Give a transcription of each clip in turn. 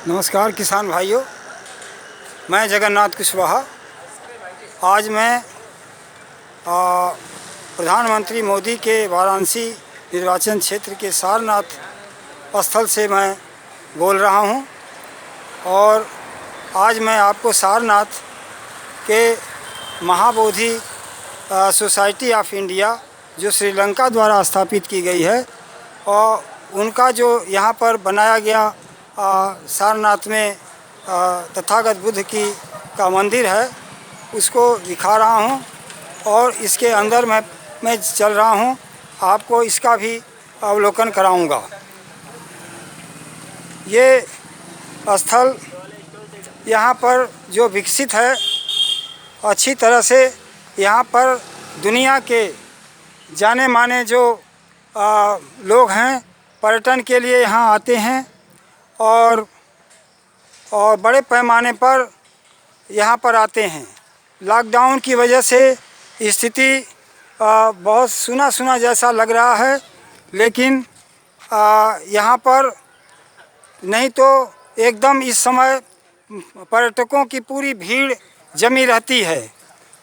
नमस्कार किसान भाइयों, मैं जगन्नाथ कुशवाहा। आज मैं प्रधानमंत्री मोदी के वाराणसी निर्वाचन क्षेत्र के सारनाथ स्थल से मैं बोल रहा हूं और आज मैं आपको सारनाथ के महाबोधि सोसाइटी ऑफ इंडिया जो श्रीलंका द्वारा स्थापित की गई है और उनका जो यहाँ पर बनाया गया सारनाथ में तथागत बुद्ध का मंदिर है उसको दिखा रहा हूँ और इसके अंदर मैं चल रहा हूँ, आपको इसका भी अवलोकन कराऊंगा। ये स्थल यहाँ पर जो विकसित है अच्छी तरह से, यहाँ पर दुनिया के जाने माने जो लोग हैं पर्यटन के लिए यहाँ आते हैं और बड़े पैमाने पर यहाँ पर आते हैं। लॉकडाउन की वजह से स्थिति बहुत सुना जैसा लग रहा है, लेकिन यहाँ पर नहीं तो एकदम इस समय पर्यटकों की पूरी भीड़ जमी रहती है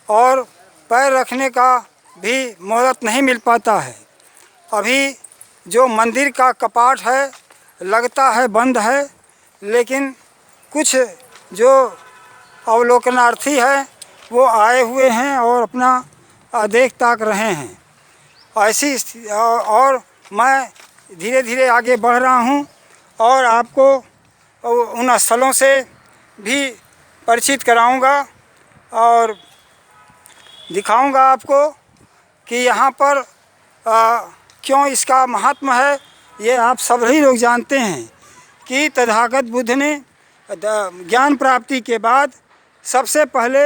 और पैर रखने का भी मोहलत नहीं मिल पाता है। अभी जो मंदिर का कपाट है लगता है बंद है, लेकिन कुछ जो अवलोकनार्थी हैं वो आए हुए हैं और अपना देख ताक रहे हैं। ऐसी और मैं धीरे धीरे आगे बढ़ रहा हूं और आपको उन स्थलों से भी परिचित कराऊंगा और दिखाऊंगा आपको कि यहाँ पर क्यों इसका महात्म है। ये आप सभी लोग जानते हैं कि तथागत बुद्ध ने ज्ञान प्राप्ति के बाद सबसे पहले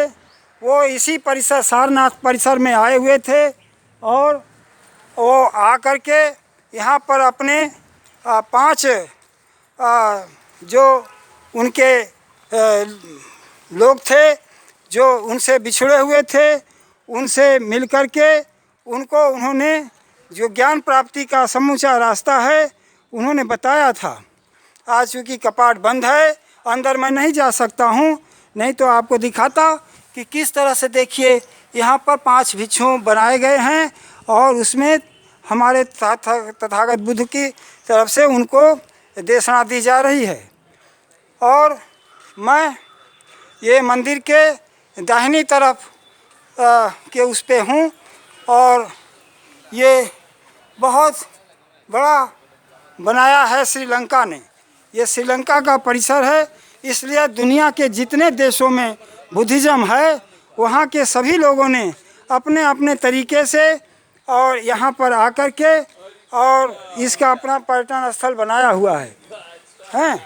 वो इसी परिसर सारनाथ परिसर में आए हुए थे और वो आकर के यहाँ पर अपने 5 जो उनके लोग थे जो उनसे बिछड़े हुए थे, उनसे मिलकर के उन्होंने जो ज्ञान प्राप्ति का समूचा रास्ता है उन्होंने बताया था। आज चूँकि कपाट बंद है, अंदर मैं नहीं जा सकता हूँ, नहीं तो आपको दिखाता कि किस तरह से। देखिए यहाँ पर 5 भिक्षु बनाए गए हैं और उसमें हमारे तथागत बुद्ध की तरफ से उनको देशना दी जा रही है। और मैं ये मंदिर के दाहिनी तरफ के उस पे हूँ और ये बहुत बड़ा बनाया है श्रीलंका ने। ये श्रीलंका का परिसर है, इसलिए दुनिया के जितने देशों में बुद्धिज़्म है वहाँ के सभी लोगों ने अपने अपने तरीके से और यहाँ पर आकर के और इसका अपना पर्यटन स्थल बनाया हुआ है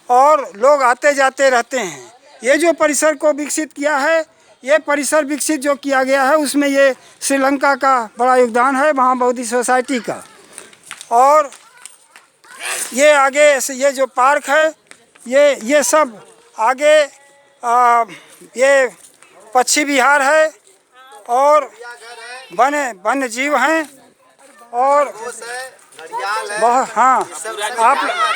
और लोग आते जाते रहते हैं। ये जो परिसर को विकसित किया है, ये परिसर विकसित जो किया गया है उसमें ये श्रीलंका का बड़ा योगदान है, महाबोधि सोसाइटी का। और ये आगे ये जो पार्क है ये सब आगे ये पक्षी विहार है और वन्य जीव हैं और बहुत। हाँ,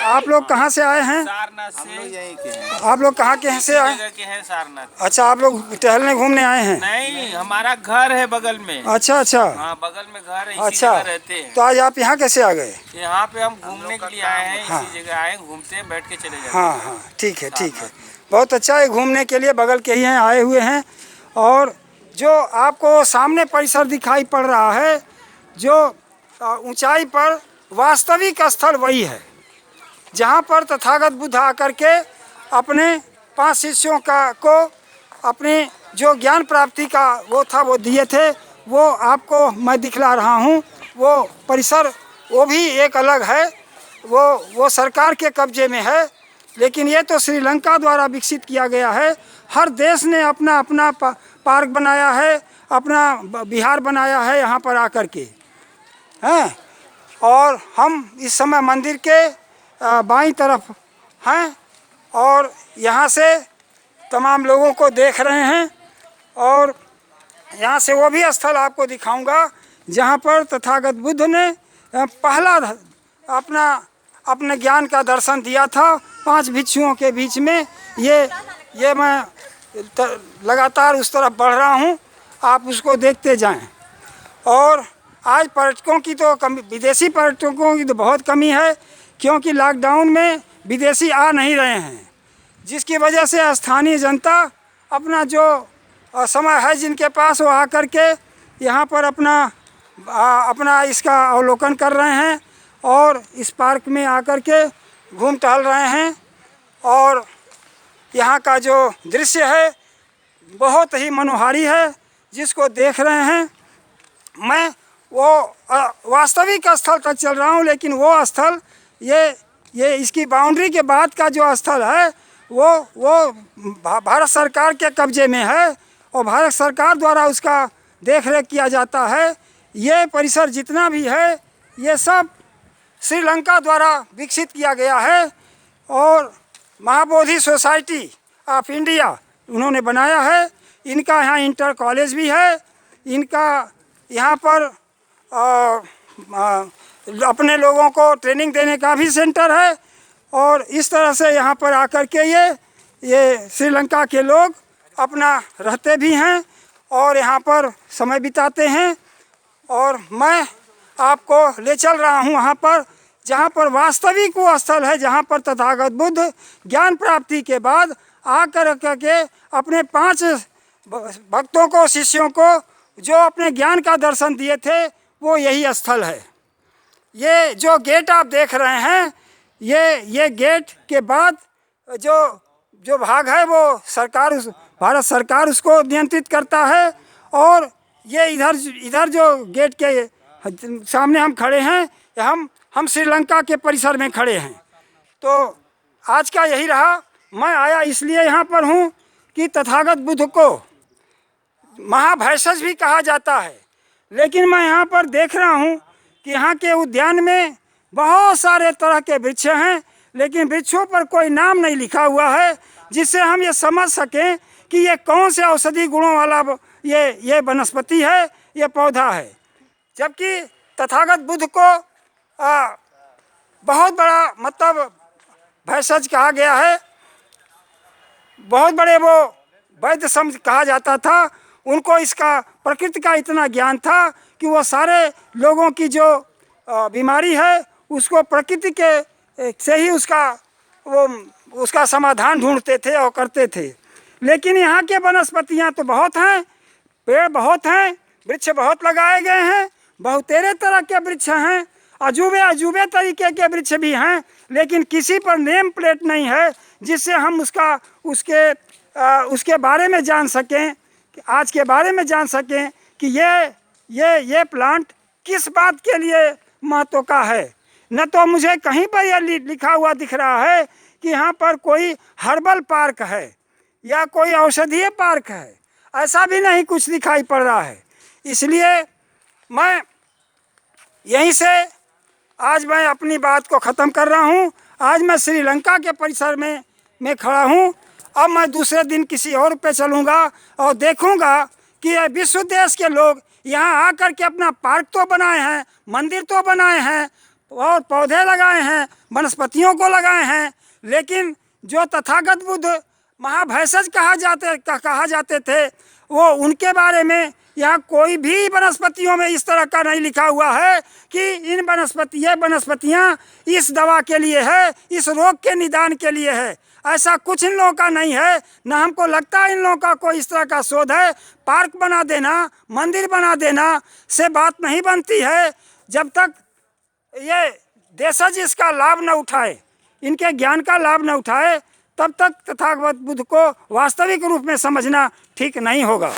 आप लोग कहाँ से आए हैं? सारनाथ से। आप लोग कहाँ के से आए? सारनाथ। अच्छा, आप लोग टहलने घूमने आए हैं? नहीं, हमारा घर है बगल में। अच्छा। हाँ, बगल में घर है, इसी जगह रहते हैं। तो आज आप यहाँ कैसे आ गए? यहाँ पे हम घूमने के लिए आए हैं। हाँ। इसी जगह आए, घूमते हैं, बैठ के चले जाते हैं। हाँ, ठीक है। बहुत अच्छा है, घूमने के लिए बगल के ही हैं, आए हुए हैं। और जो आपको सामने परिसर दिखाई पड़ रहा है, जो ऊंचाई पर वास्तविक स्थल वही है जहाँ पर तथागत बुद्ध आकर के अपने 5 शिष्यों को अपने जो ज्ञान प्राप्ति का वो दिए थे, वो आपको मैं दिखला रहा हूँ। वो परिसर वो भी एक अलग है, वो सरकार के कब्जे में है, लेकिन ये तो श्रीलंका द्वारा विकसित किया गया है। हर देश ने अपना अपना पार्क बनाया है, अपना विहार बनाया है यहाँ पर आकर के हैं। और हम इस समय मंदिर के बाईं तरफ हैं और यहाँ से तमाम लोगों को देख रहे हैं और यहाँ से वो भी स्थल आपको दिखाऊंगा जहाँ पर तथागत बुद्ध ने पहला अपना अपने ज्ञान का दर्शन दिया था 5 भिक्षुओं के बीच में। ये मैं लगातार उस तरफ बढ़ रहा हूँ, आप उसको देखते जाएं। और आज पर्यटकों की तो कमी, विदेशी पर्यटकों की तो बहुत कमी है, क्योंकि लॉकडाउन में विदेशी आ नहीं रहे हैं, जिसकी वजह से स्थानीय जनता अपना जो समय है जिनके पास, वो आकर के यहाँ पर अपना इसका अवलोकन कर रहे हैं और इस पार्क में आकर के घूम टहल रहे हैं। और यहाँ का जो दृश्य है बहुत ही मनोहारी है, जिसको देख रहे हैं। मैं वो वास्तविक स्थल तक चल रहा हूँ, लेकिन वो स्थल ये इसकी बाउंड्री के बाद का जो स्थल है वो भारत सरकार के कब्जे में है और भारत सरकार द्वारा उसका देख रेख किया जाता है। ये परिसर जितना भी है ये सब श्रीलंका द्वारा विकसित किया गया है और महाबोधि सोसाइटी ऑफ इंडिया उन्होंने बनाया है। इनका यहाँ इंटर कॉलेज भी है, इनका यहाँ पर अपने लोगों को ट्रेनिंग देने का भी सेंटर है। और इस तरह से यहाँ पर आकर के ये श्रीलंका के लोग अपना रहते भी हैं और यहाँ पर समय बिताते हैं। और मैं आपको ले चल रहा हूँ वहाँ पर, जहाँ पर वास्तविक वो स्थल है, जहाँ पर तथागत बुद्ध ज्ञान प्राप्ति के बाद आकर के अपने 5 भक्तों को, शिष्यों को जो अपने ज्ञान का दर्शन दिए थे, वो यही स्थल है। ये जो गेट आप देख रहे हैं, ये गेट के बाद जो भाग है वो भारत सरकार उसको नियंत्रित करता है। और ये इधर जो गेट के सामने हम खड़े हैं, हम श्रीलंका के परिसर में खड़े हैं। तो आज का यही रहा। मैं आया इसलिए यहाँ पर हूँ कि तथागत बुद्ध को महाभैषज भी कहा जाता है, लेकिन मैं यहाँ पर देख रहा हूँ कि यहाँ के उद्यान में बहुत सारे तरह के वृक्ष हैं, लेकिन वृक्षों पर कोई नाम नहीं लिखा हुआ है, जिससे हम ये समझ सकें कि ये कौन से औषधि गुणों वाला ये वनस्पति है, ये पौधा है। जबकि तथागत बुद्ध को बहुत बड़ा मतलब भैषज कहा गया है, बहुत बड़े वो वैद्य समझ कहा जाता था। उनको इसका प्रकृति का इतना ज्ञान था कि वो सारे लोगों की जो बीमारी है उसको प्रकृति के से ही उसका समाधान ढूंढते थे और करते थे। लेकिन यहाँ के वनस्पतियाँ तो बहुत हैं, पेड़ बहुत हैं, वृक्ष बहुत लगाए गए हैं, बहुतेरे तरह के वृक्ष हैं, अजूबे तरीके के वृक्ष भी हैं, लेकिन किसी पर नेम प्लेट नहीं है जिससे हम उसके बारे में जान सकें, आज के बारे में जान सकें कि ये प्लांट किस बात के लिए महत्व का है। न तो मुझे कहीं पर यह लिखा हुआ दिख रहा है कि यहाँ पर कोई हर्बल पार्क है या कोई औषधीय पार्क है, ऐसा भी नहीं कुछ दिखाई पड़ रहा है। इसलिए मैं यहीं से आज मैं अपनी बात को ख़त्म कर रहा हूँ। आज मैं श्रीलंका के परिसर में खड़ा हूँ। अब मैं दूसरे दिन किसी और पे चलूँगा और देखूँगा कि विश्व देश के लोग यहाँ आकर के अपना पार्क तो बनाए हैं, मंदिर तो बनाए हैं और पौधे लगाए हैं, वनस्पतियों को लगाए हैं, लेकिन जो तथागत बुद्ध महाभैषज कहा जाते थे, वो उनके बारे में यहाँ कोई भी वनस्पतियों में इस तरह का नहीं लिखा हुआ है कि ये वनस्पतियाँ इस दवा के लिए है, इस रोग के निदान के लिए है। ऐसा कुछ इन लोगों का नहीं है। ना हमको लगता है इन लोगों का कोई इस तरह का शोध है। पार्क बना देना, मंदिर बना देना से बात नहीं बनती है जब तक ये देशज इसका लाभ न उठाए, इनके ज्ञान का लाभ न उठाए, तब तक तथागत बुद्ध को वास्तविक रूप में समझना ठीक नहीं होगा।